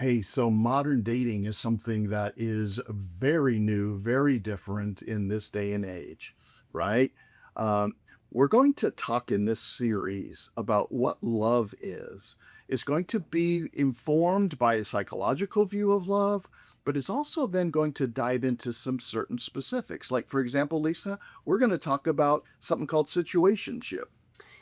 Hey, so modern dating is something that is very new, very different in this day and age, right? Um, we're going to talk in this series about what love is. It's going to be informed by a psychological view of love, but it's also then going to dive into some certain specifics. Like, for example, Lisa, we're going to talk about something called situationship.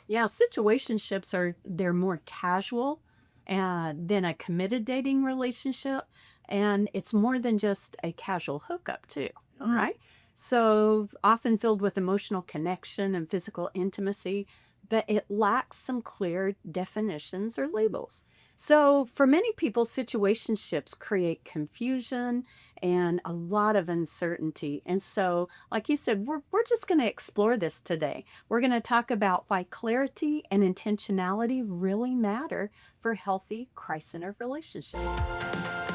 Yeah, situationships they're more casual than a committed dating relationship, and it's more than just a casual hookup too. All right. So often filled with emotional connection and physical intimacy, but it lacks some clear definitions or labels. So for many people, situationships create confusion and a lot of uncertainty. And so, like you said, we're just going to explore this today. We're going to talk about why clarity and intentionality really matter for healthy, Christ-centered relationships.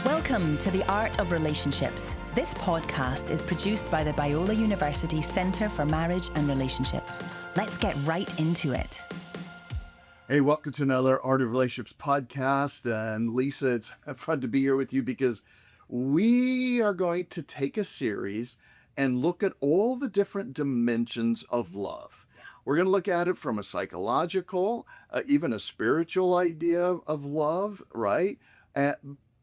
Welcome to The Art of Relationships. This podcast is produced by the Biola University Center for Marriage and Relationships. Let's get right into it. Hey, welcome to another Art of Relationships podcast. And Lisa, it's fun to be here with you because we are going to take a series and look at all the different dimensions of love. We're going to look at it from a psychological, even a spiritual idea of love, right?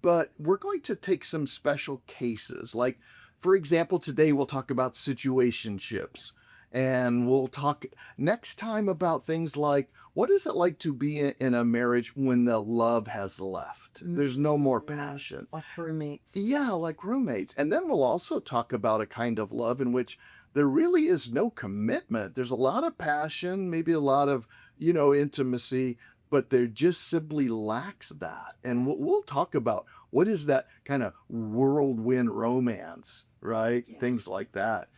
But we're going to take some special cases. Like, for example, today we'll talk about situationships. And we'll talk next time about things like, what is it like to be in a marriage when the love has left? There's no more passion. Like roommates. Yeah, like roommates. And then we'll also talk about a kind of love in which there really is no commitment. There's a lot of passion, maybe a lot of, intimacy, but there just simply lacks that. And we'll talk about what is that kind of whirlwind romance, right? Yeah. Things like that.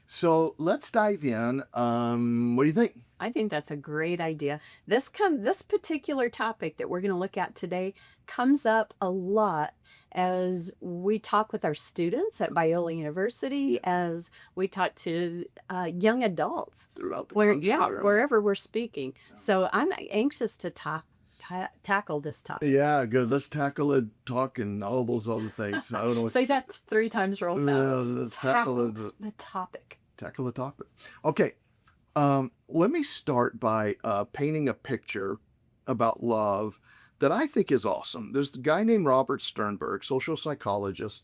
So let's dive in. What do you think? I think that's a great idea. This particular topic that we're going to look at today comes up a lot as we talk with our students at Biola University, as we talk to young adults Throughout the wherever we're speaking. So I'm anxious to tackle this topic. Yeah, good. Let's tackle it, talk, and all those other things. I don't know. Say that 3 times real fast. Let's tackle the topic. Tackle the topic. Okay. Let me start by painting a picture about love that I think is awesome. There's a guy named Robert Sternberg, social psychologist,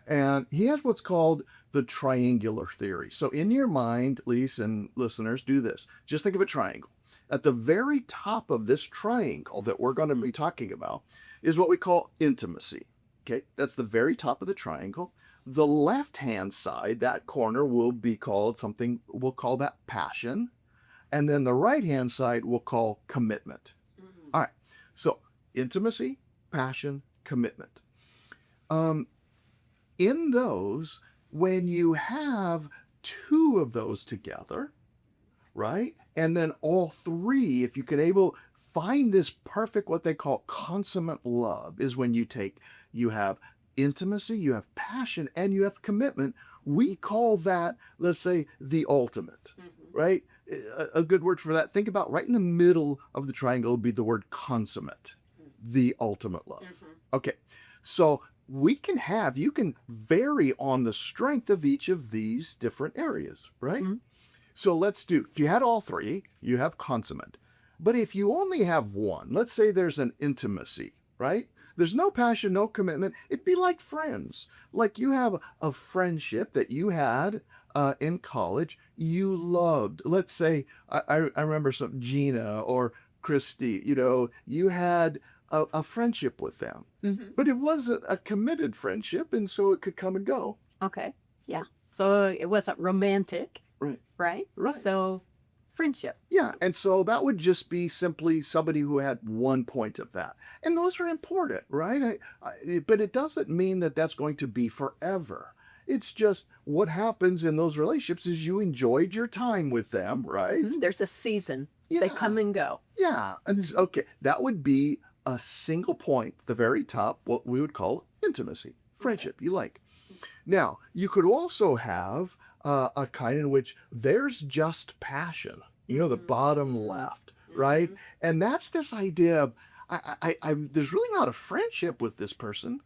and he has what's called the triangular theory. So in your mind, Lisa and listeners, do this. Just think of a triangle. At the very top of this triangle that we're going to be talking about is what we call intimacy. Okay, that's the very top of the triangle. The left-hand side, that corner, will be called something, we'll call that passion. And then the right-hand side we'll call commitment. Mm-hmm. All right, so intimacy, passion, commitment. In those, when you have 2 of those together, right? And then all 3, if you can find this perfect, what they call consummate love, is when you have intimacy, you have passion, and you have commitment. We call that, let's say, the ultimate, right? A good word for that. Think about right in the middle of the triangle would be the word consummate, the ultimate love. Okay, so you can vary on the strength of each of these different areas, right? So if you had all 3, you have consummate. But if you only have 1, let's say there's an intimacy, right? There's no passion, no commitment. It'd be like friends. Like you have a friendship that you had in college, you loved. Let's say, I remember Gina or Christy, you had a friendship with them. Mm-hmm. But it wasn't a committed friendship, and so it could come and go. Okay, yeah. So it wasn't romantic. Right. So friendship. Yeah, and so that would just be simply somebody who had 1 point of that. And those are important, right? But it doesn't mean that that's going to be forever. It's just what happens in those relationships is you enjoyed your time with them, right? Mm-hmm. There's a season. Yeah. They come and go. Yeah. And okay, that would be a single point at the very top, what we would call intimacy, friendship, you like. Now, you could also have a kind in which there's just passion, the bottom left, right? And that's this idea of, there's really not a friendship with this person,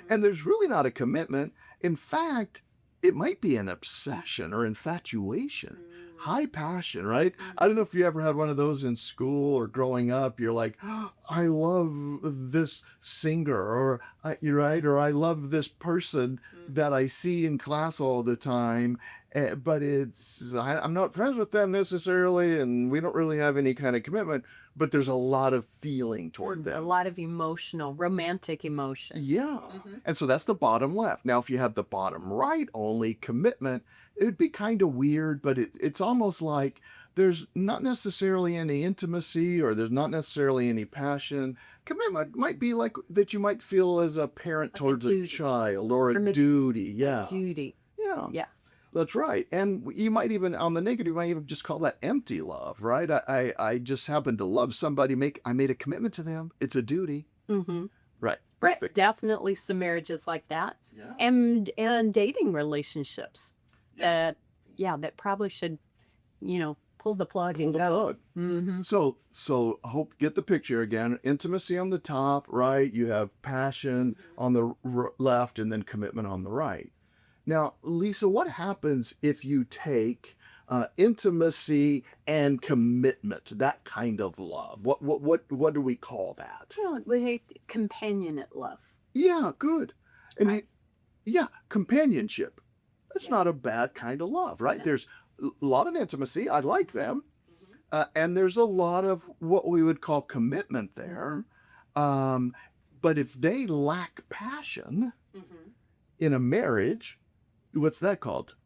and there's really not a commitment. In fact, it might be an obsession or infatuation, high passion, right? I don't know if you ever had one of those in school or growing up. You're like, oh, I love this singer, or you're right, or I love this person that I see in class all the time, but I'm not friends with them necessarily, and we don't really have any kind of commitment. But there's a lot of feeling toward A them. lot of emotional, romantic emotion. Yeah. And so that's the bottom left. Now, if you have the bottom right only, commitment, it would be kind of weird, but it's almost like there's not necessarily any intimacy, or there's not necessarily any passion. Commitment might be like that you might feel as a parent Like a towards a duty. child, or a duty. Yeah. Duty. Yeah. Yeah. That's right. And you might even, on the negative, you might even just call that empty love, right? I just happen to love somebody. I made a commitment to them. It's a duty. Mm-hmm. Right. Right. Perfect. Definitely some marriages like that. Yeah. And dating relationships that probably should, pull the plug and go. Mm-hmm. So hope get the picture again. Intimacy on the top, right? You have passion on the left, and then commitment on the right. Now, Lisa, what happens if you take intimacy and commitment, that kind of love? What do we call that? We hate companionate love. Yeah, good. And Right. yeah, companionship. That's not a bad kind of love, right? No. There's a lot of intimacy. I like them. And there's a lot of what we would call commitment there. But if they lack passion in a marriage, what's that called?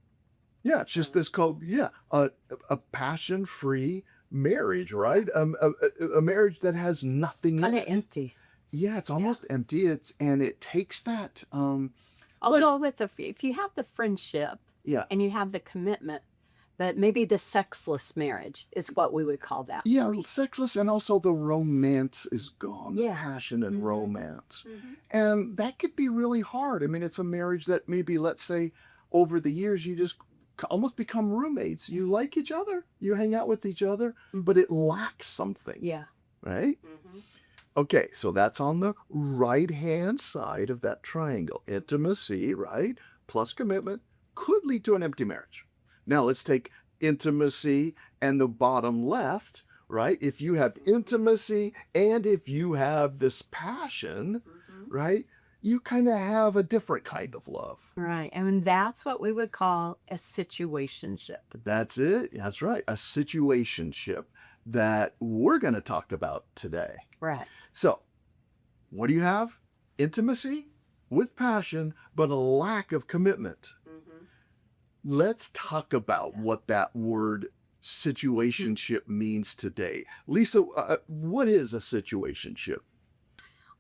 Yeah, it's just this called, a passion-free marriage, right? A marriage that has nothing in Kind of it. empty. Yeah, it's almost empty. It takes that. Although if you have the friendship Yeah. and you have the commitment, but maybe the sexless marriage is what we would call that. Yeah, sexless, and also the romance is gone. Yeah. Passion and romance. And that could be really hard. I mean, it's a marriage that maybe, let's say, over the years, you just almost become roommates. You like each other, you hang out with each other, but it lacks something. Yeah. Right? Okay, so that's on the right-hand side of that triangle. Intimacy, right, plus commitment could lead to an empty marriage. Now let's take intimacy and the bottom left, right? If you have intimacy and if you have this passion, right, you kind of have a different kind of love. Right. And that's what we would call a situationship. That's it. That's right. A situationship that we're going to talk about today. Right. So, what do you have? Intimacy with passion, but a lack of commitment. Let's talk about what that word situationship means today. Lisa, what is a situationship?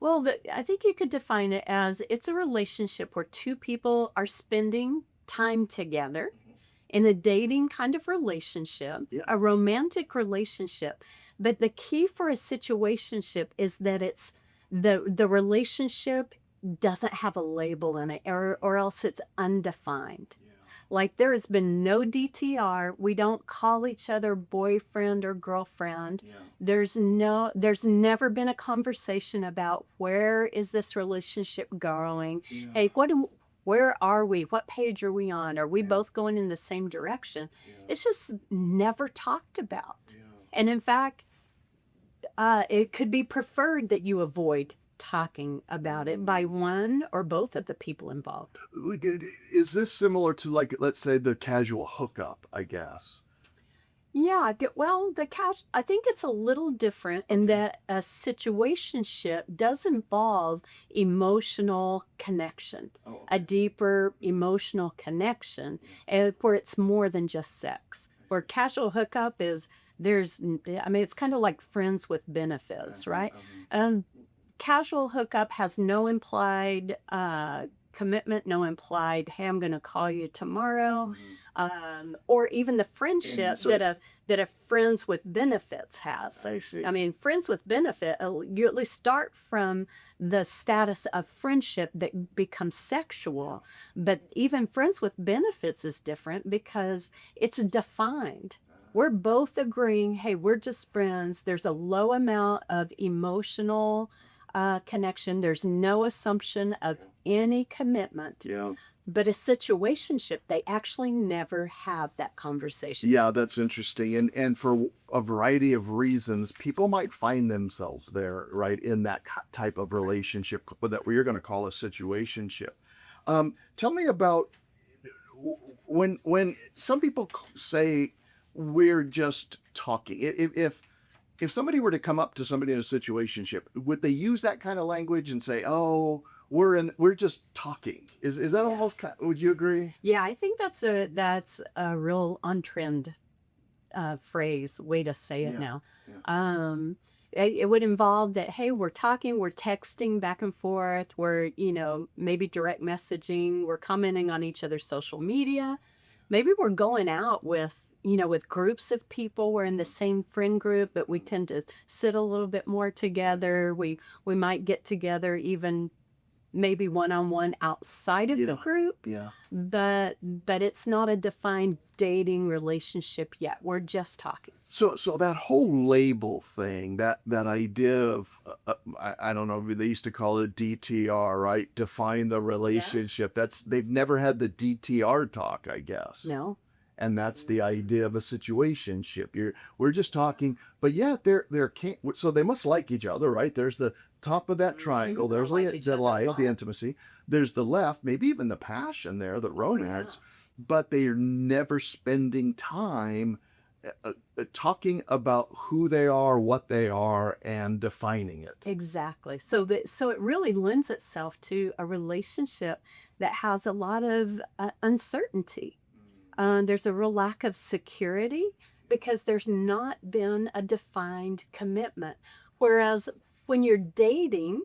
Well, I think you could define it as it's a relationship where two people are spending time together in a dating kind of relationship, a romantic relationship. But the key for a situationship is that it's the relationship doesn't have a label in it, or else it's undefined. Like there has been no DTR. We don't call each other boyfriend or girlfriend. There's never been a conversation about where is this relationship going? Hey, where are we? What page are we on? Are we both going in the same direction? It's just never talked about. And in fact, it could be preferred that you avoid talking about it by one or both of the people involved. Is this similar to, like, let's say, the casual hookup, I guess? Yeah, well, I think it's a little different in that a situationship does involve emotional connection, a deeper emotional connection, where it's more than just sex. Where casual hookup is, it's kind of like friends with benefits, right? Casual hookup has no implied commitment, no implied, hey, I'm going to call you tomorrow, or even the friendship that a friends with benefits has. I see. I mean, friends with benefit, you at least start from the status of friendship that becomes sexual, but even friends with benefits is different because it's defined. We're both agreeing, hey, we're just friends. There's a low amount of emotional connection. There's no assumption of any commitment. Yeah. But a situationship, they actually never have that conversation. Yeah, that's interesting. And for a variety of reasons, people might find themselves there, right, in that type of relationship that we're going to call a situationship. Tell me about when some people say we're just talking. If somebody were to come up to somebody in a situationship, would they use that kind of language and say, "Oh, we're just talking"? Is that almost would you agree? Yeah, I think that's a real on-trend phrase, way to say it Yeah. now. Yeah. It would involve that, hey, we're talking, we're texting back and forth, we're, maybe direct messaging, we're commenting on each other's social media. Maybe we're going out with, with groups of people. We're in the same friend group, but we tend to sit a little bit more together. We might get together even maybe one-on-one outside of the group. Yeah. But it's not a defined dating relationship yet. We're just talking. So that whole label thing, that idea of, I don't know, they used to call it DTR, right? Define the relationship. They've never had the DTR talk, I guess. No. And that's the idea of a situationship. We're just talking, but yet they're can't. So they must like each other, right? There's the top of that triangle. There's the light, the intimacy. There's the left, maybe even the passion there, the romance. But they are never spending time talking about who they are, what they are, and defining it. Exactly. So it really lends itself to a relationship that has a lot of uncertainty. There's a real lack of security because there's not been a defined commitment. Whereas when you're dating,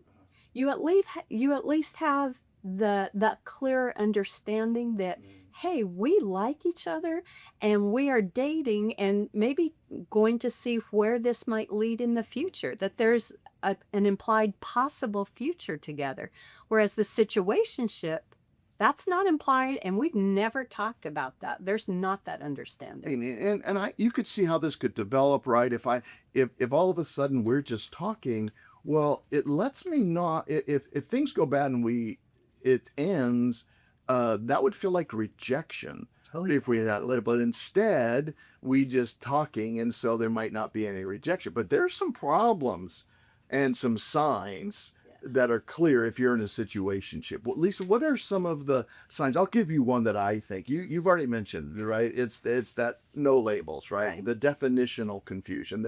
you at least have that clear understanding that, hey, we like each other and we are dating and maybe going to see where this might lead in the future, that there's an implied possible future together. Whereas the situationship, that's not implied, and we've never talked about that. There's not that understanding. And you could see how this could develop, right? If all of a sudden we're just talking, well, it lets me not, if things go bad and it ends, that would feel like rejection if we had that. But instead, we just talking, and so there might not be any rejection. But there's some problems and some signs that are clear if you're in a situationship. Well, Lisa, what are some of the signs? I'll give you one that I think you've already mentioned, right? It's that no labels, right? The definitional confusion.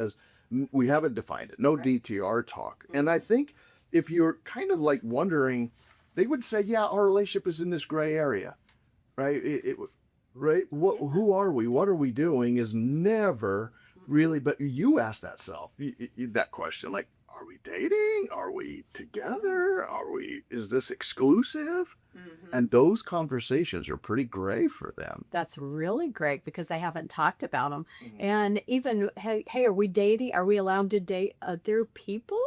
We haven't defined it. No DTR talk. And I think if you're kind of like wondering, they would say, yeah, our relationship is in this gray area, right? Right? Who are we? What are we doing? Is never really. But you ask that question, like, are we dating? Are we together? Is this exclusive? And those conversations are pretty gray for them. That's really great because they haven't talked about them. And even, hey, are we dating? Are we allowed to date other people?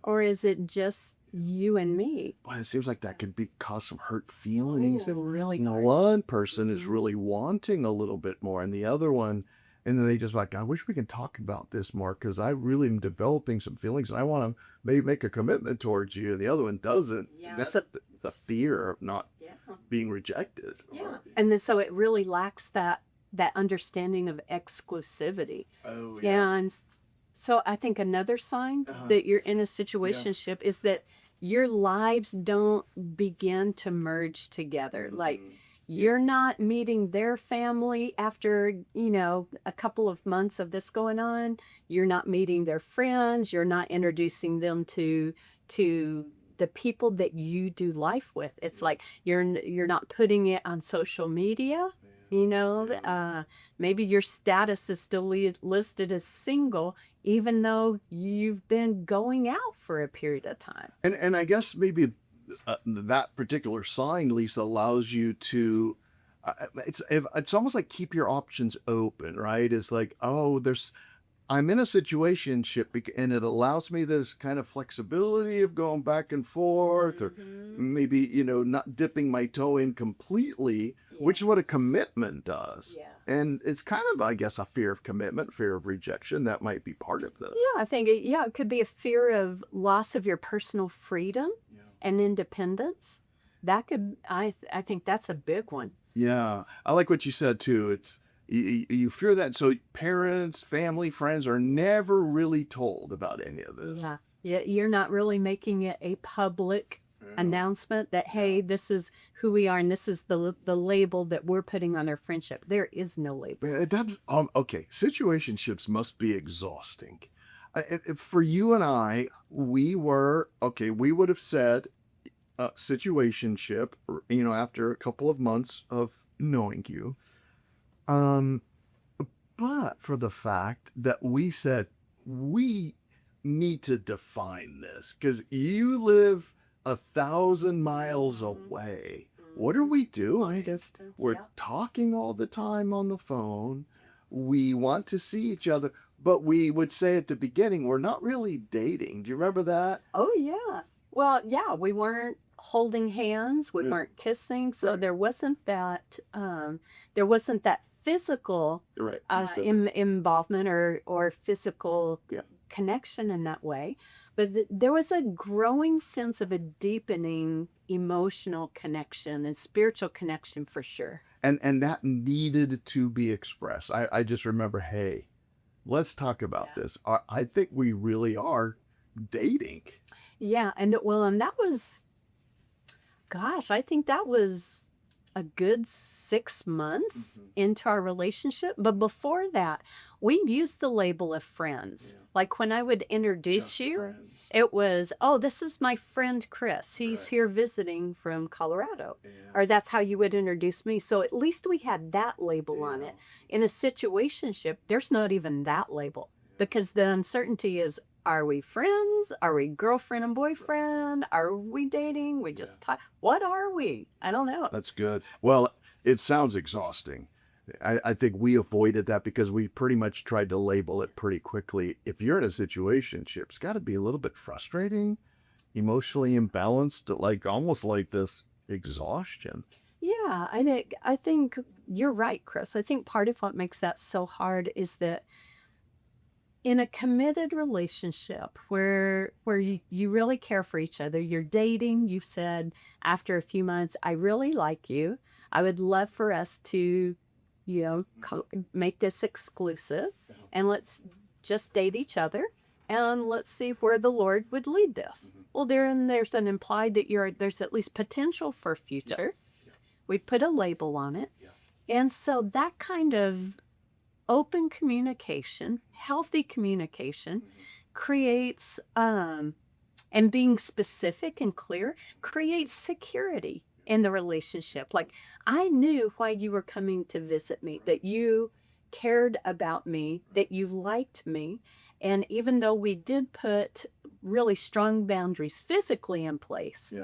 Or is it just you and me? Boy, it seems like that could cause some hurt feelings. One person is really wanting a little bit more, and the other one, and then they just like, I wish we could talk about this more because I really am developing some feelings and I want to maybe make a commitment towards you. And the other one doesn't. Yeah. That's the fear of not being rejected. Yeah. And then so it really lacks that understanding of exclusivity. Oh, yeah. And so I think another sign that you're in a situationship is that your lives don't begin to merge together. Like, you're not meeting their family after, a couple of months of this going on. You're not meeting their friends. You're not introducing them to the people that you do life with. It's like you're not putting it on social media. Maybe your status is still listed as single, even though you've been going out for a period of time. And I guess maybe that particular sign, Lisa, allows you to, it's almost like keep your options open, right? It's like, I'm in a situationship and it allows me this kind of flexibility of going back and forth, or maybe, not dipping my toe in completely, which is what a commitment does. Yeah. And it's kind of, I guess, a fear of commitment, fear of rejection. That might be part of this. Yeah, I think it could be a fear of loss of your personal freedom and independence. That could, I think that's a big one. Yeah. I like what you said too. It's, you fear that. So parents, family, friends are never really told about any of this. Yeah, you're not really making it a public announcement that, hey, this is who we are and this is the label that we're putting on our friendship. There is no label. That's okay. Situationships must be exhausting. For you and I, we would have said situationship, after a couple of months of knowing you. But for the fact that we said we need to define this because you live 1,000 miles away. What are we doing? Distance, We're talking all the time on the phone. We want to see each other, but we would say at the beginning, we're not really dating. Do you remember that? Oh, yeah. Well, yeah, we weren't holding hands. We weren't kissing. So there wasn't that physical involvement or physical connection in that way. But there was a growing sense of a deepening emotional connection and spiritual connection for sure. And that needed to be expressed. I just remember, hey, let's talk about this. I think we really are dating. Yeah. And that was, gosh, I think that was a good 6 months into our relationship. But before that, we used the label of friends. Like when I would introduce you, friends. It was, oh, this is my friend Chris. He's here visiting from Colorado. Or that's how you would introduce me. So at least we had that label on it. In a situationship, there's not even that label because the uncertainty is, are we friends? Are we girlfriend and boyfriend? Are we dating? We just talk. What are we? I don't know. That's good. Well, it sounds exhausting. I think we avoided that because we pretty much tried to label it pretty quickly. If you're in a situationship, it's got to be a little bit frustrating, emotionally imbalanced, like almost like this exhaustion. Yeah, I think you're right, Chris. I think part of what makes that so hard is that in a committed relationship where you really care for each other, you're dating, you've said after a few months, I really like you. I would love for us to, make this exclusive and let's just date each other and let's see where the Lord would lead this. Well, there's an implied that there's at least potential for future. We've put a label on it. And so that kind of open communication, healthy communication creates, and being specific and clear creates security in the relationship. Like, I knew why you were coming to visit me, that you cared about me, that you liked me. And even though we did put really strong boundaries physically in place,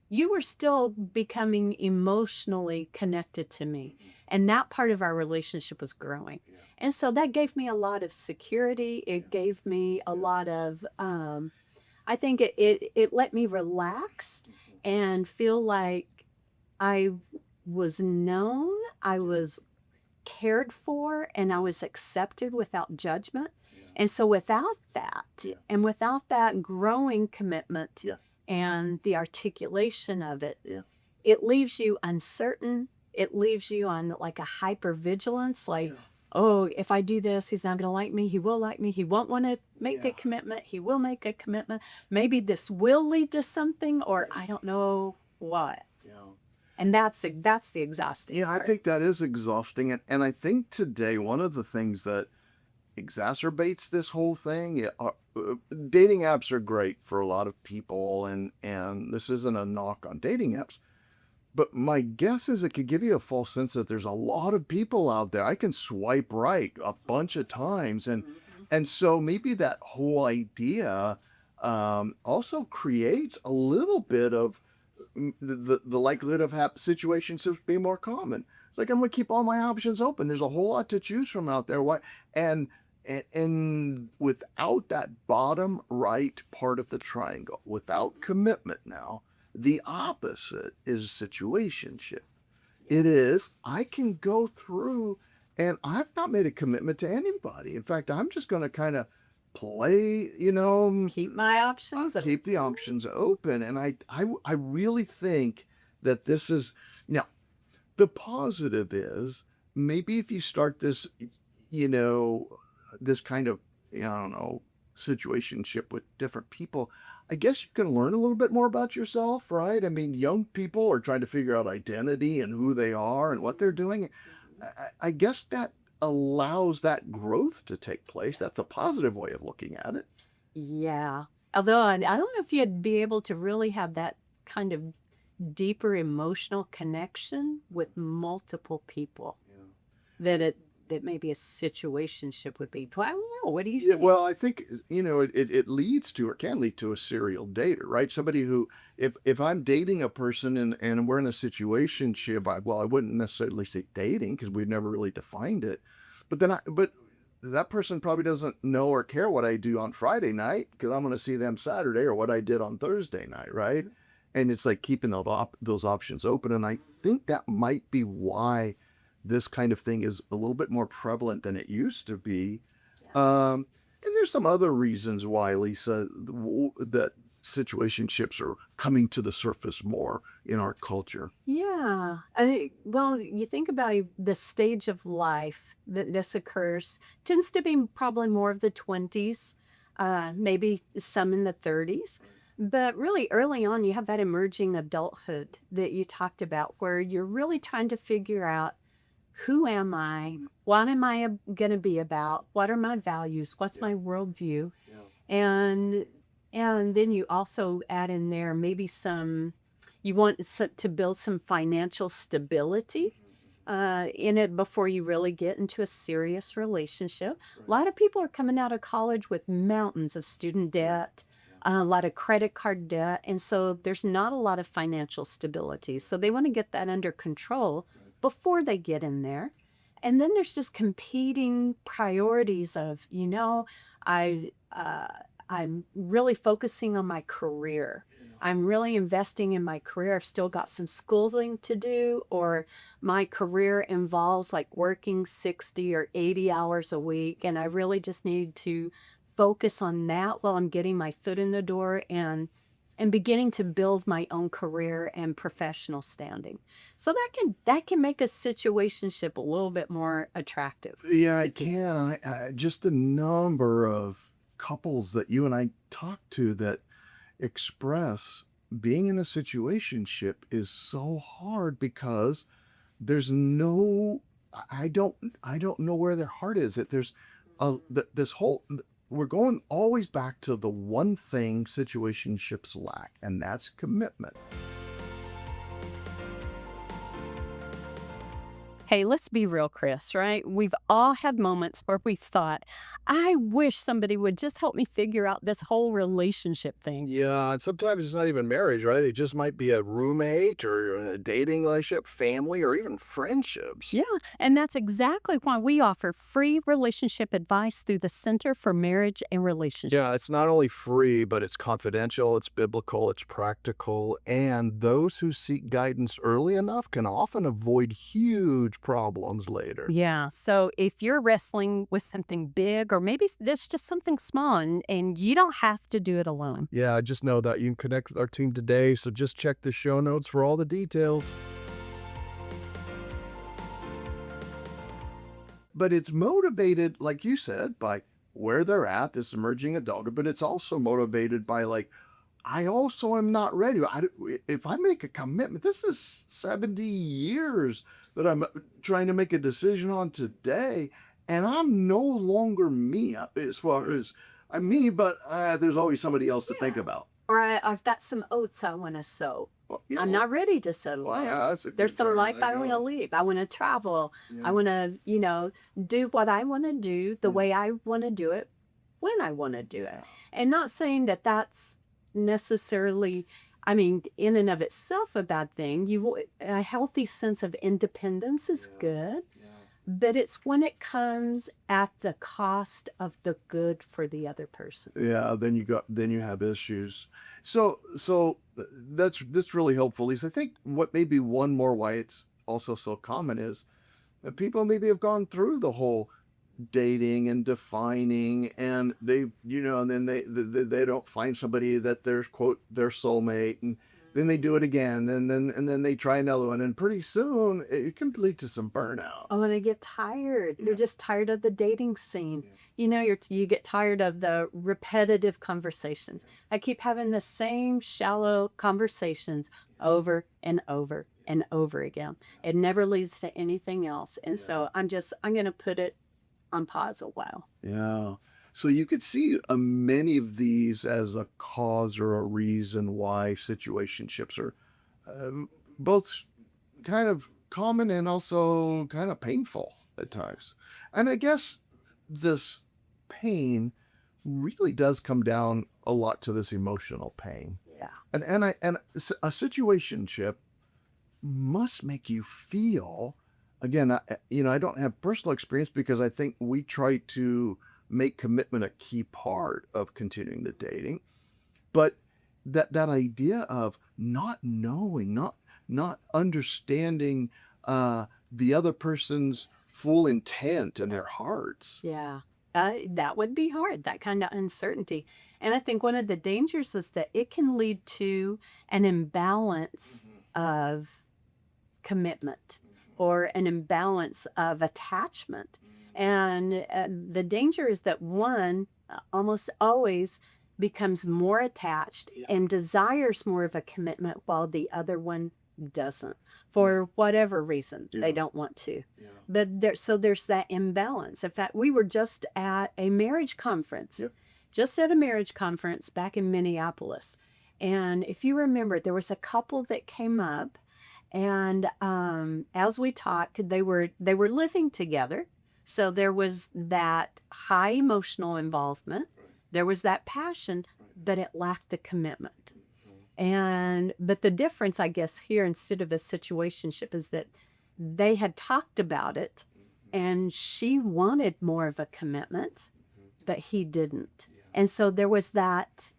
you were still becoming emotionally connected to me. And that part of our relationship was growing. And so that gave me a lot of security. It gave me a lot of, I think it let me relax and feel like I was known, I was cared for, and I was accepted without judgment. And so without that, and without that growing commitment and the articulation of it, it leaves you uncertain. It leaves you on like a hypervigilance, like, oh, if I do this, he's not going to like me. He will like me. He won't want to make a commitment. He will make a commitment. Maybe this will lead to something, or I don't know what. And that's the exhausting part. I think that is exhausting. And I think today, one of the things that exacerbates this whole thing, dating apps are great for a lot of people. And this isn't a knock on dating apps. But my guess is it could give you a false sense that there's a lot of people out there. I can swipe right a bunch of times. And so maybe that whole idea also creates a little bit of the likelihood of situations being more common. It's like, I'm going to keep all my options open. There's a whole lot to choose from out there. And And without that bottom right part of the triangle, without commitment now, the opposite is situationship. It is, I can go through and I've not made a commitment to anybody. In fact, I'm just going to kind of play, Keep my options open. keep the options open. And I really think that this is, now, the positive is maybe if you start this, this kind of, I don't know, situationship with different people, I guess you can learn a little bit more about yourself, right? I mean, young people are trying to figure out identity and who they are and what they're doing. I guess that allows that growth to take place. That's a positive way of looking at it. Yeah. Although I don't know if you'd be able to really have that kind of deeper emotional connection with multiple people that maybe a situationship would be. I don't know. What do you Yeah, think? well, I think, it leads to or can lead to a serial dater, right? Somebody who, if I'm dating a person and we're in a situationship, I wouldn't necessarily say dating because we've never really defined it. But that person probably doesn't know or care what I do on Friday night because I'm going to see them Saturday, or what I did on Thursday night, right? And it's like keeping those options open. And I think that might be why this kind of thing is a little bit more prevalent than it used to be. And there's some other reasons why, Lisa, that situationships are coming to the surface more in our culture. Yeah. Well, you think about the stage of life that this occurs, tends to be probably more of the 20s, maybe some in the 30s. But really early on, you have that emerging adulthood that you talked about, where you're really trying to figure out, who am I? What am I going to be about? What are my values? What's my worldview? And then you also add in there maybe you want to build some financial stability in it before you really get into a serious relationship. A lot of people are coming out of college with mountains of student debt, a lot of credit card debt, and so there's not a lot of financial stability. So they want to get that under control before they get in there. And then there's just competing priorities of, I'm really focusing on my career. I'm really investing in my career. I've still got some schooling to do, or my career involves like working 60 or 80 hours a week. And I really just need to focus on that while I'm getting my foot in the door and beginning to build my own career and professional standing. So that can make a situationship a little bit more attractive. Yeah, I can. Just the number of couples that you and I talk to that express being in a situationship is so hard because there's no, I don't know where their heart is. That there's this whole, we're going always back to the one thing situationships lack, and that's commitment. Hey, let's be real, Chris, right? We've all had moments where we thought, I wish somebody would just help me figure out this whole relationship thing. Yeah, and sometimes it's not even marriage, right? It just might be a roommate or a dating relationship, family, or even friendships. Yeah, and that's exactly why we offer free relationship advice through the Center for Marriage and Relationships. Yeah, it's not only free, but it's confidential, it's biblical, it's practical, and those who seek guidance early enough can often avoid huge problems later. Yeah, so if you're wrestling with something big, or maybe there's just something small, and you don't have to do it alone. Yeah, just know that you can connect with our team today, so just check the show notes for all the details. But it's motivated, like you said, by where they're at, this emerging adulthood, but it's also motivated by, like, I also am not ready. If I make a commitment, this is 70 years that I'm trying to make a decision on today, and I'm no longer me as far as I'm me, but there's always somebody else to think about. Or I've got some oats I want to sow. Well, I'm not ready to settle Well, down. yeah, that's a There's good some term. life There I you want go. to live. I want to travel. Yeah. I want to, do what I want to do the way I want to do it when I want to do it. And not saying that that's necessarily, in and of itself a bad thing. A healthy sense of independence is good. but it's when it comes at the cost of the good for the other person. Yeah, then you have issues. So that's really helpful, Lisa. I think what maybe one more why it's also so common is that people maybe have gone through the whole dating and defining, and and then they don't find somebody that their quote their soulmate, and then they do it again, and then they try another one, and pretty soon it can lead to some burnout. Oh, and they get tired. Yeah. They're just tired of the dating scene. Yeah. You know, you get tired of the repetitive conversations. I keep having the same shallow conversations over and over and over again. It never leads to anything else. And so I'm going to put it on pause a while. Yeah. So you could see many of these as a cause or a reason why situationships are both kind of common and also kind of painful at times. And I guess this pain really does come down a lot to this emotional pain. Yeah. And a situationship must make you feel, again, I don't have personal experience because I think we try to make commitment a key part of continuing the dating, but that idea of not knowing, not understanding the other person's full intent in their hearts. Yeah. That would be hard, that kind of uncertainty. And I think one of the dangers is that it can lead to an imbalance of commitment or an imbalance of attachment. And the danger is that one almost always becomes more attached and desires more of a commitment while the other one doesn't, for whatever reason. They don't want to. But there's that imbalance. In fact, we were just at a marriage conference, back in Minneapolis. And if you remember, there was a couple that came up, and as we talked, they were living together. So there was that high emotional involvement. There was that passion, but it lacked the commitment. But the difference, I guess, here instead of a situationship is that they had talked about it, and she wanted more of a commitment, but he didn't. And so there was that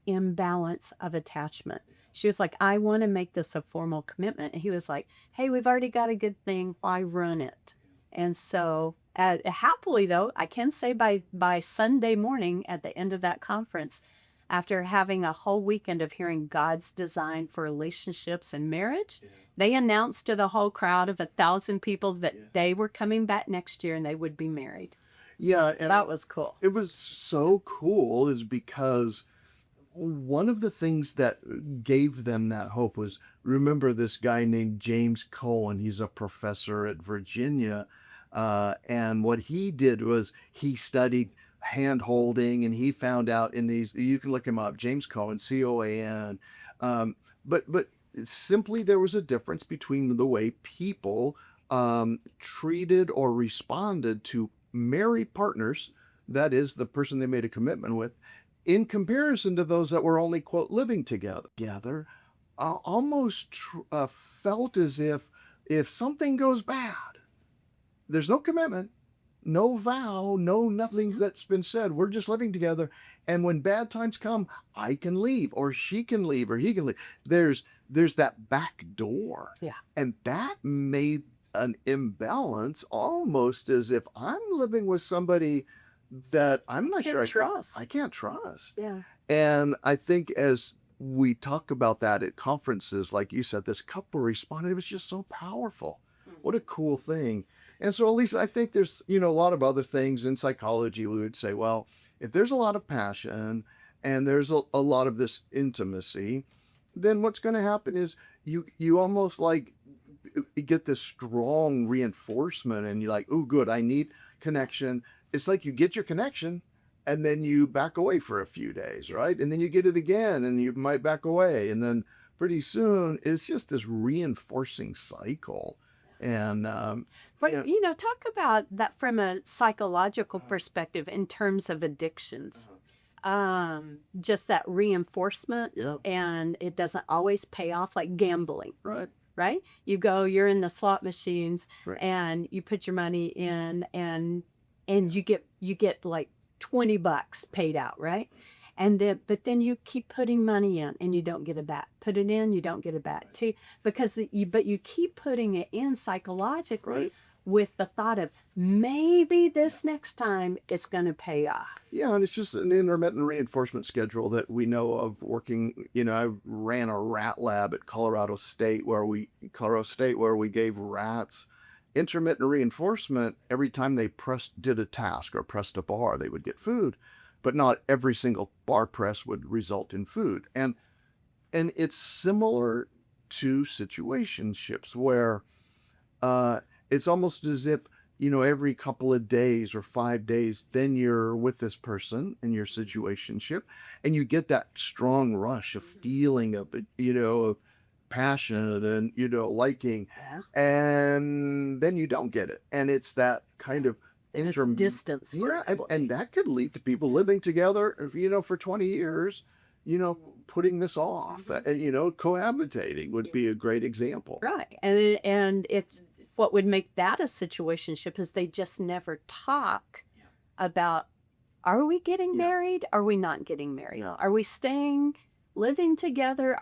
imbalance of attachment. She was like, I want to make this a formal commitment. And he was like, hey, we've already got a good thing. Why run it? And so happily, though, I can say by Sunday morning at the end of that conference, after having a whole weekend of hearing God's design for relationships and marriage, they announced to the whole crowd of 1,000 people that they were coming back next year and they would be married. Yeah. And that was cool. It was so cool is because one of the things that gave them that hope was, remember this guy named James Cohen. He's a professor at Virginia. And what he did was he studied hand holding, and he found out in these, you can look him up, James Cohen, Coan. But simply there was a difference between the way people treated or responded to married partners, that is the person they made a commitment with, in comparison to those that were only, quote, living together, almost felt as if something goes bad, there's no commitment, no vow, no nothing that's been said. We're just living together. And when bad times come, I can leave, or she can leave, or he can leave. There's that back door. Yeah. And that made an imbalance, almost as if I'm living with somebody that I'm not sure I can't trust. Yeah. And I think as we talk about that at conferences, like you said, this couple responded. It was just so powerful. What a cool thing. And so, Alisa, I think there's, a lot of other things in psychology. We would say, well, if there's a lot of passion and there's a lot of this intimacy, then what's going to happen is you almost like you get this strong reinforcement, and you're like, oh, good, I need connection. It's like you get your connection and then you back away for a few days, right? And then you get it again and you might back away. And then pretty soon it's just this reinforcing cycle. And, talk about that from a psychological perspective in terms of addictions. Just that reinforcement, and it doesn't always pay off, like gambling. Right. right? You're in the slot machines Right. and you put your money in and you get like $20 paid out, right? But then you keep putting money in and you don't get it back. Put it in, you don't get it back too, because you keep putting it in psychologically Right. with the thought of maybe this next time it's going to pay off. Yeah, and it's just an intermittent reinforcement schedule that we know of working. I ran a rat lab at Colorado State where we gave rats intermittent reinforcement every time they did a task or pressed a bar, they would get food, but not every single bar press would result in food. And it's similar to situationships where it's almost as if, every couple of days or 5 days, then you're with this person in your situationship and you get that strong rush of feeling of, of passion and, liking, and then you don't get it. And it's that kind of And it's distance. Yeah, and that could lead to people living together, for 20 years, putting this off, cohabitating would be a great example. Right. And it's what would make that a situationship is they just never talk about, are we getting married? Are we not getting married? Yeah. Are we living together?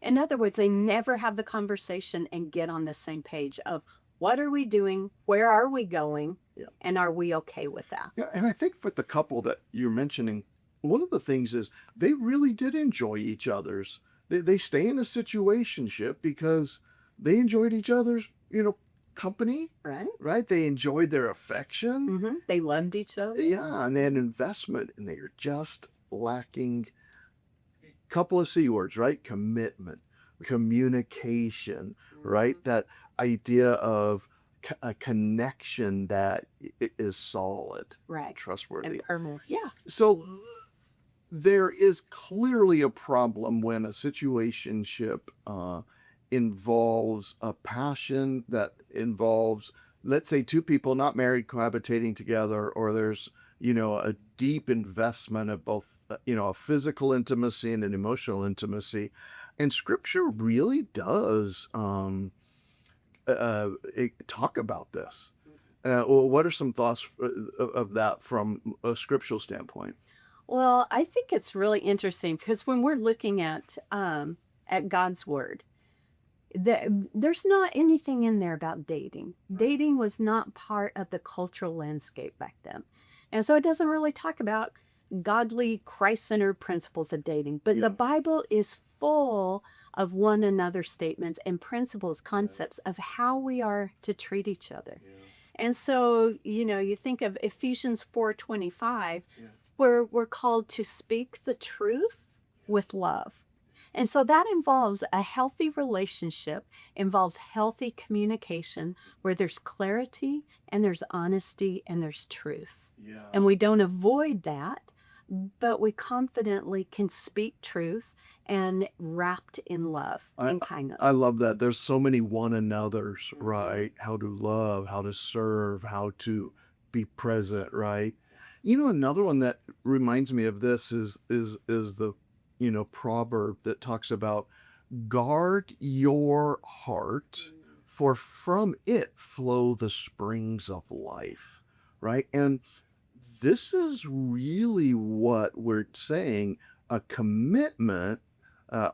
In other words, they never have the conversation and get on the same page of what are we doing? Where are we going? Yeah. And are we okay with that? Yeah, and I think for the couple that you're mentioning, one of the things is they really did enjoy each other's. They stay in a situationship because they enjoyed each other's, company, right? They enjoyed their affection. Mm-hmm. They loved each other. Yeah, and they had investment, and they are just lacking a couple of C words, right? Commitment, communication, right? That idea of a connection that is solid, right, trustworthy, and permanent. Yeah. So there is clearly a problem when a situationship involves a passion that involves, let's say, two people not married cohabitating together, or there's, a deep investment of both, a physical intimacy and an emotional intimacy. And Scripture really does talk about this. What are some thoughts of that from a scriptural standpoint? Well, I think it's really interesting because when we're looking at God's word, there's not anything in there about dating. Dating was not part of the cultural landscape back then. And so it doesn't really talk about godly, Christ-centered principles of dating. But the Bible is full of one another statements and principles, concepts of how we are to treat each other. And so, you think of Ephesians 4:25, where we're called to speak the truth with love. And so that involves a healthy relationship, involves healthy communication where there's clarity and there's honesty and there's truth. Yeah. And we don't avoid that, but we confidently can speak truth and wrapped in love and kindness. I love that. There's so many one another's, right? How to love, how to serve, how to be present, right? Another one that reminds me of this is the proverb that talks about guard your heart, for from it flow the springs of life, right? And this is really what we're saying. A commitment,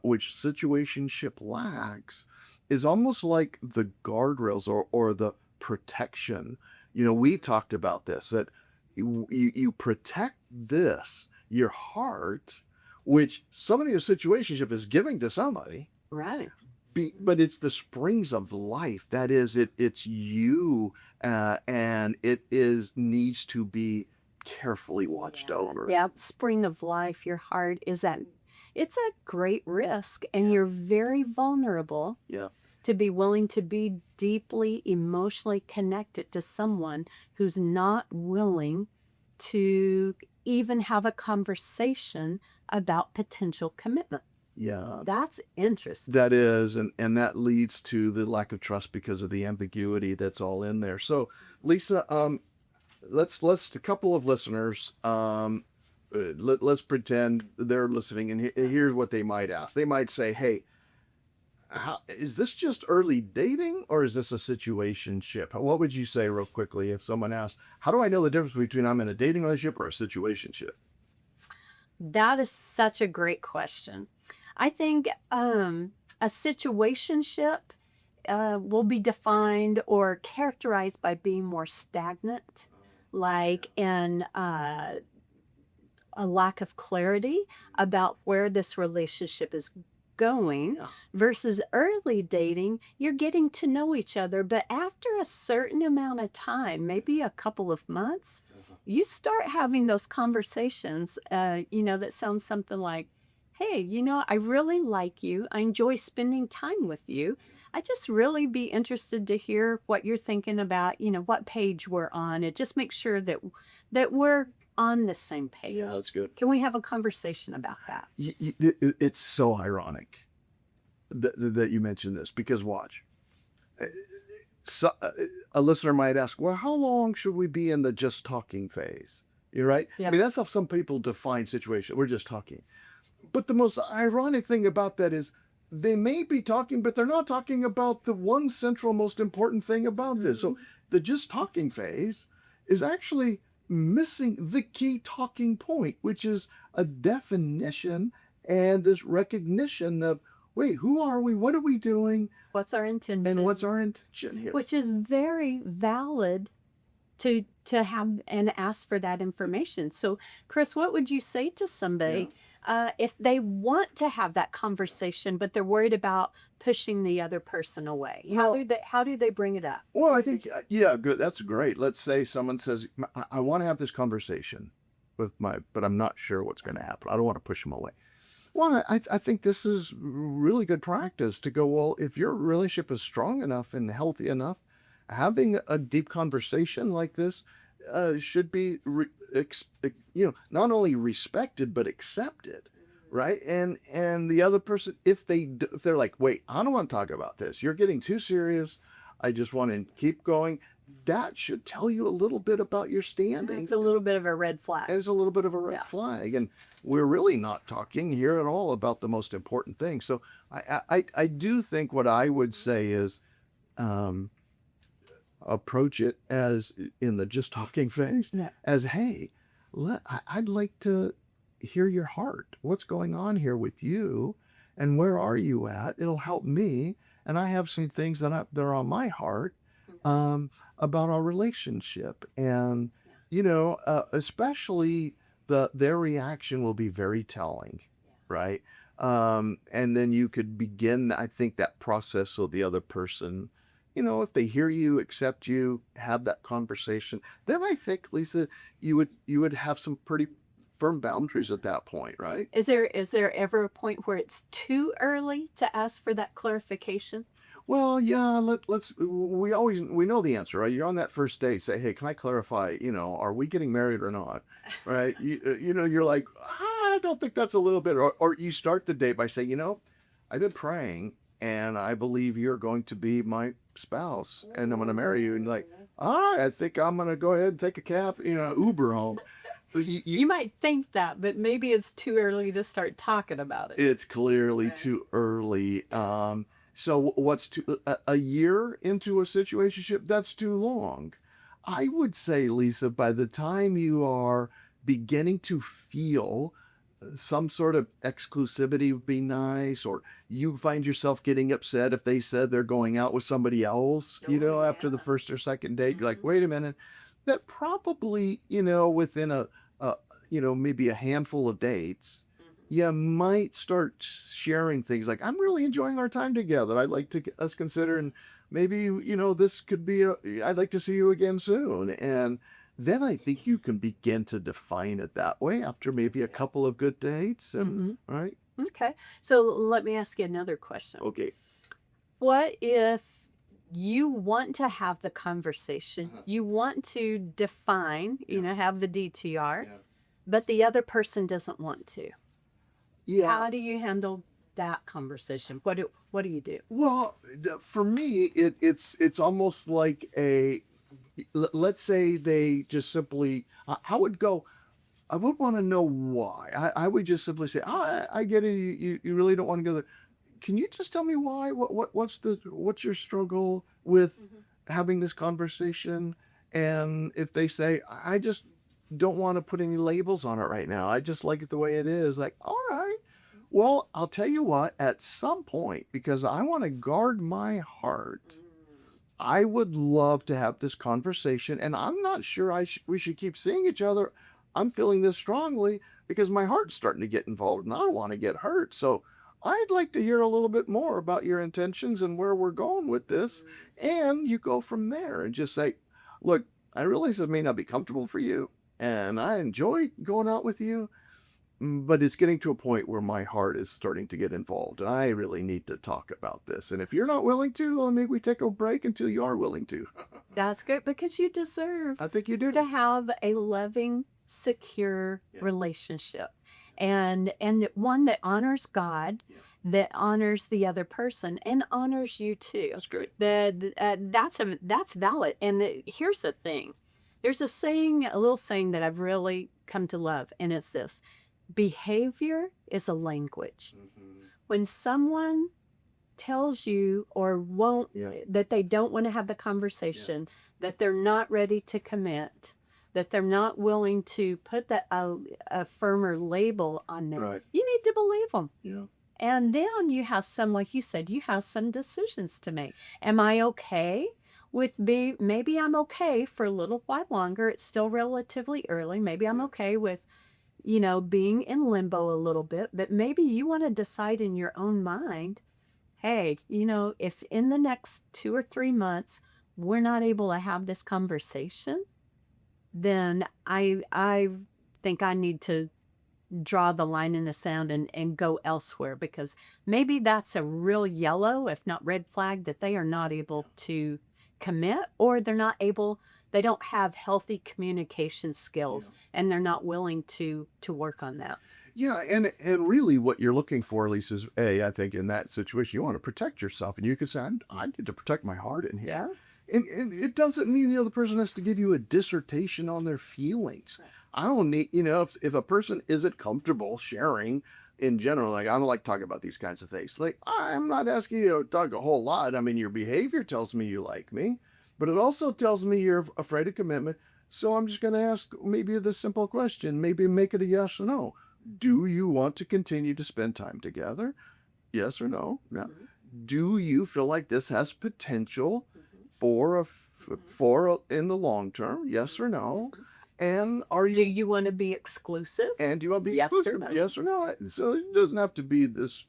which situationship lacks, is almost like the guardrails or the protection. We talked about this, that you protect this, your heart, which somebody in a situationship is giving to somebody. Right. But it's the springs of life. That is, it's you, and it needs to be carefully watched over. Yeah, spring of life, your heart it's a great risk, and you're very vulnerable. Yeah. To be willing to be deeply emotionally connected to someone who's not willing to even have a conversation about potential commitment. Yeah. That's interesting. That is, and that leads to the lack of trust because of the ambiguity that's all in there. So, Lisa, let's a couple of listeners, let's pretend they're listening, and here's what they might ask. They might say, hey, is this just early dating or is this a situationship? What would you say real quickly if someone asked, how do I know the difference between I'm in a dating relationship or a situationship? That is such a great question. I think a situationship will be defined or characterized by being more stagnant, like in a lack of clarity about where this relationship is going, Yeah. versus early dating, you're getting to know each other. But after a certain amount of time, maybe a couple of months, you start having those conversations, that sounds something like, hey, I really like you. I enjoy spending time with you. I just really be interested to hear what you're thinking about, what page we're on. It just makes sure that we're on the same page. Yeah, that's good. Can we have a conversation about that? It's so ironic that you mentioned this because watch. So, a listener might ask, well, how long should we be in the just talking phase? You're right. Yeah. I mean, that's how some people define situation. We're just talking. But the most ironic thing about that is they may be talking, but they're not talking about the one central most important thing about this. So the just talking phase is actually missing the key talking point, which is a definition and this recognition of, wait, who are we? What are we doing? What's our intention? And what's our intention here? Which is very valid to have and ask for that information. So, Chris, what would you say to somebody if they want to have that conversation, but they're worried about pushing the other person away? How do they bring it up? Well, I think, yeah, good. That's great. Let's say someone says, I want to have this conversation but I'm not sure what's going to happen. I don't want to push them away. Well, I think this is really good practice to go, well, if your relationship is strong enough and healthy enough, having a deep conversation like this should be, not only respected, but accepted, right? And the other person, if they're like, wait, I don't want to talk about this. You're getting too serious. I just want to keep going. That should tell you a little bit about your standing. It's a little bit of a red flag. It's a little bit of a red flag. And we're really not talking here at all about the most important thing. So I do think what I would say is approach it as in the just talking phase as, hey, I'd like to hear your heart. What's going on here with you? And where are you at? It'll help me. And I have some things that are on my heart about our relationship. And, especially their reaction will be very telling, right? And then you could begin, I think, that process so the other person, if they hear you, accept you, have that conversation, then I think, Lisa, you would have some pretty firm boundaries at that point, right? Is there ever a point where it's too early to ask for that clarification? Well, yeah, we know the answer, right? You're on that first date, say, hey, can I clarify, are we getting married or not? Right? You're like, I don't think that's a little bit, or you start the date by saying, I've been praying and I believe you're going to be my spouse and I'm going to marry you. And like, all right, I think I'm going to go ahead and take a cab, Uber home. You might think that, but maybe it's too early to start talking about it. It's clearly too early. So what's a year into a situationship? That's too long. I would say, Lisa, by the time you are beginning to feel some sort of exclusivity would be nice, or you find yourself getting upset if they said they're going out with somebody else, after the first or second date, you're like, wait a minute, that probably, within maybe a handful of dates, you might start sharing things like, I'm really enjoying our time together. I'd like to us consider, and maybe, this could be, I'd like to see you again soon. And then I think you can begin to define it that way after maybe a couple of good dates. And, right? Okay. So let me ask you another question. Okay. What if you want to have the conversation, you want to define, have the DTR, but the other person doesn't want to? Yeah. How do you handle that conversation? What do you do? Well, for me, it's almost like let's say they just simply, I would want to know why. I would just simply say, I get it. You really don't want to go there. can you just tell me why? What's your struggle with having this conversation? And if they say, I just don't want to put any labels on it right now. I just like it the way it is. Like, all right. Well, I'll tell you what, at some point, because I want to guard my heart, I would love to have this conversation, and I'm not sure we should keep seeing each other. I'm feeling this strongly because my heart's starting to get involved, and I don't want to get hurt. So I'd like to hear a little bit more about your intentions and where we're going with this. And you go from there and just say, look, I realize it may not be comfortable for you, and I enjoy going out with you, but it's getting to a point where my heart is starting to get involved, and I really need to talk about this. And if you're not willing to, well, maybe we take a break until you are willing to. That's good, because you deserve I think you do. to have a loving, secure relationship, and one that honors God, that honors the other person, and honors you too. That's great. That's valid. And here's the thing: there's a little saying that I've really come to love, and it's this: behavior is a language. When someone tells you or won't, that they don't want to have the conversation, that they're not ready to commit, that they're not willing to put a firmer label on them, Right. you need to believe them. Yeah. And then you have some, like you said, you have some decisions to make. Am I okay with maybe I'm okay for a little while longer. It's still relatively early. Maybe I'm okay with, being in limbo a little bit, but maybe you want to decide in your own mind, hey, if in the next 2 or 3 months we're not able to have this conversation, then I think I need to draw the line in the sand and go elsewhere, because maybe that's a real yellow, if not red flag, that they are not able to commit, or they don't have healthy communication skills, and they're not willing to work on that. Yeah, and really what you're looking for, Lisa, is I think in that situation, you want to protect yourself, and you can say, I need to protect my heart in here. Yeah. And it doesn't mean the other person has to give you a dissertation on their feelings. I don't need, if a person isn't comfortable sharing in general, like, I don't like talking about these kinds of things. Like, I'm not asking you to talk a whole lot. I mean, your behavior tells me you like me, but it also tells me you're afraid of commitment. So I'm just going to ask maybe the simple question, maybe make it a yes or no. Do you want to continue to spend time together? Yes or no? Yeah. Do you feel like this has potential for in the long term? Yes or no? And Do you want to be exclusive? And do you want to be Yes or exclusive? no? Yes or no? So it doesn't have to be this,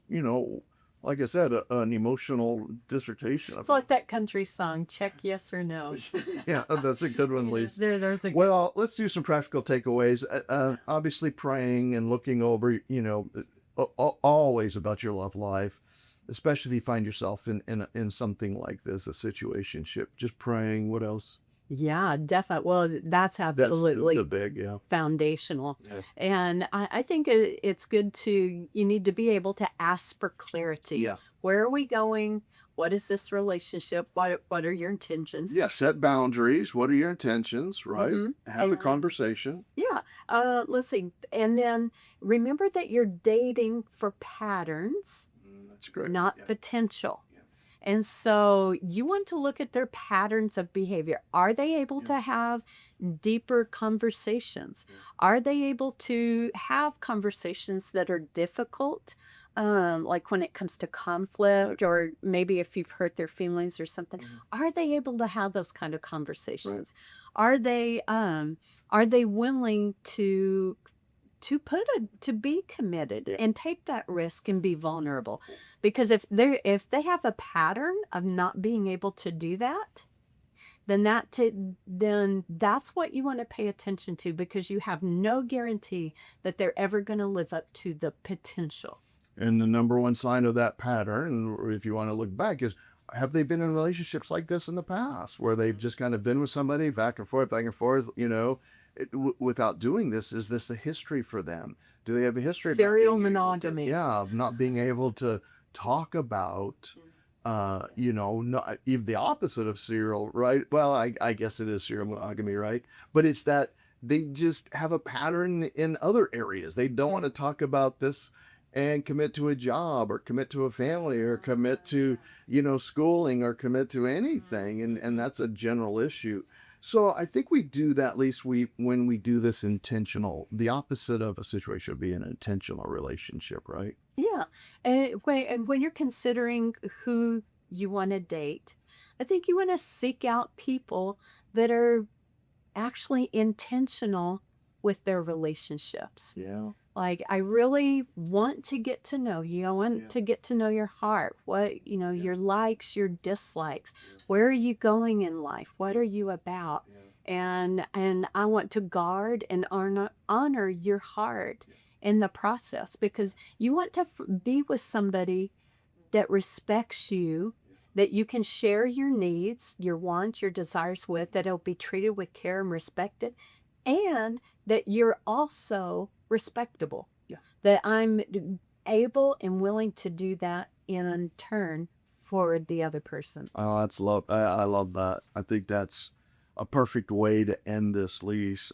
like I said, an emotional dissertation. It's like that country song, check yes or no. Yeah, that's a good one, Lisa. There's a Well, let's do some practical takeaways. Obviously, praying and looking over, always about your love life, especially if you find yourself in something like this, a situationship. Just praying. What else? Yeah, definitely. Well, that's That's absolutely the big, foundational. Yeah. And I think it's good you need to be able to ask for clarity. Yeah. Where are we going? What is this relationship? What are your intentions? Yeah, set boundaries. What are your intentions, right? Have a conversation. Yeah. Let's see. And then remember that you're dating for patterns, That's great. not potential. And so you want to look at their patterns of behavior. Are they able to have deeper conversations? Are they able to have conversations that are difficult? Like when it comes to conflict, or maybe if you've hurt their feelings or something, are they able to have those kind of conversations? Are they willing to be committed and take that risk and be vulnerable? Because if they have a pattern of not being able to do that, then that's what you want to pay attention to, because you have no guarantee that they're ever going to live up to the potential. And the number one sign of that pattern, or if you want to look back, is, have they been in relationships like this in the past, where they've just kind of been with somebody back and forth, without doing this? Is this a history for them? Do they have a history? Serial monogamy. Of not being able to talk about, not even the opposite of serial, right? Well, I guess it is serial monogamy, right? But it's that they just have a pattern in other areas. They don't want to talk about this. and commit to a job or commit to a family or commit to, schooling or commit to anything. And that's a general issue. So I think we do that, at least when we do this intentional, the opposite of a situation would be an intentional relationship, right? Yeah. And when you're considering who you want to date, I think you want to seek out people that are actually intentional with their relationships. Yeah. Like, I really want to get to know you. I want to get to know your heart, what, your likes, your dislikes. Where are you going in life? What are you about? And I want to guard and honor your heart in the process, because you want to be with somebody that respects you, that you can share your needs, your wants, your desires with, that it'll be treated with care and respected, and that you're also respectable. Yeah. That I'm able and willing to do that in turn for the other person. Oh, I love that. I think that's a perfect way to end this, Lise.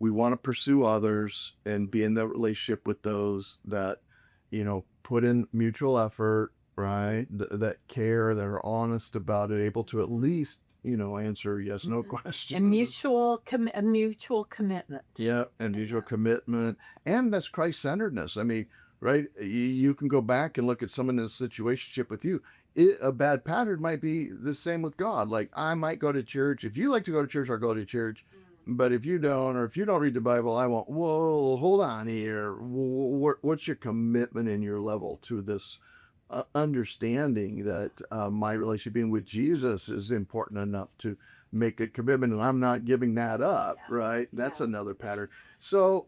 We want to pursue others and be in that relationship with those that, put in mutual effort, right? That care, that are honest about it, able to at least, answer yes, no questions. And a mutual commitment. Yeah, and mutual commitment. And that's Christ-centeredness. I mean, right? You can go back and look at someone in a situationship with you. A bad pattern might be the same with God. Like, I might go to church. If you like to go to church, I'll go to church. But if you don't, or if you don't read the Bible, I won't. Whoa, hold on here. What's your commitment and your level to this understanding that my relationship being with Jesus is important enough to make a commitment, and I'm not giving that up, right? That's another pattern. So,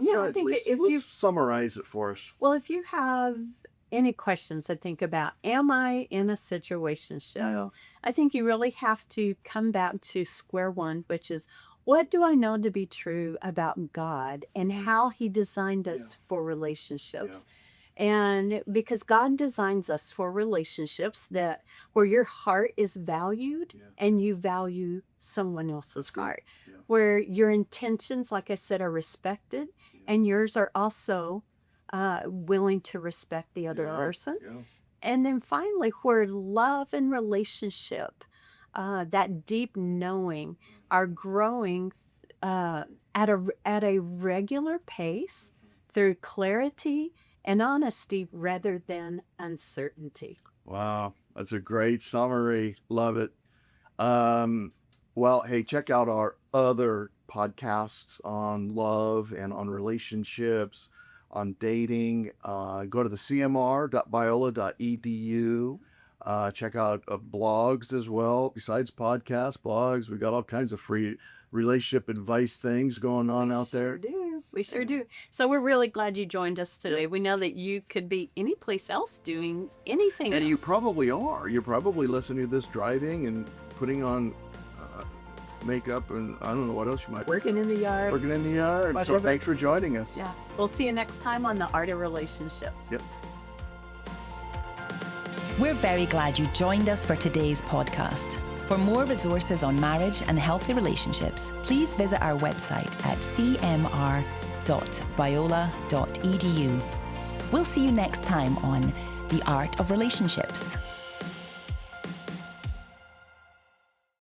I think let's summarize it for us. Well, if you have any questions, I think about, am I in a situationship? Yeah. I think you really have to come back to square one, which is, what do I know to be true about God and how He designed us for relationships? And because God designs us for relationships where your heart is valued and you value someone else's heart, where your intentions, like I said, are respected, and yours are also willing to respect the other person. And then finally, where love and relationship, that deep knowing, are growing at a regular pace through clarity and honesty rather than uncertainty. Wow, that's a great summary. Love it. Well, hey, check out our other podcasts on love and on relationships, on dating. Go to the cmr.biola.edu. Check out blogs as well. Besides podcasts, blogs, we got all kinds of free relationship advice things going on out there. We sure do. So we're really glad you joined us today. We know that you could be any place else doing anything And else. you probably are. You're probably listening to this driving and putting on makeup, and I don't know what else you might Working in the yard. Working in the yard. So thanks for joining us. Yeah. We'll see you next time on The Art of Relationships. Yep. We're very glad you joined us for today's podcast. For more resources on marriage and healthy relationships, please visit our website at cmr.biola.edu. We'll see you next time on The Art of Relationships.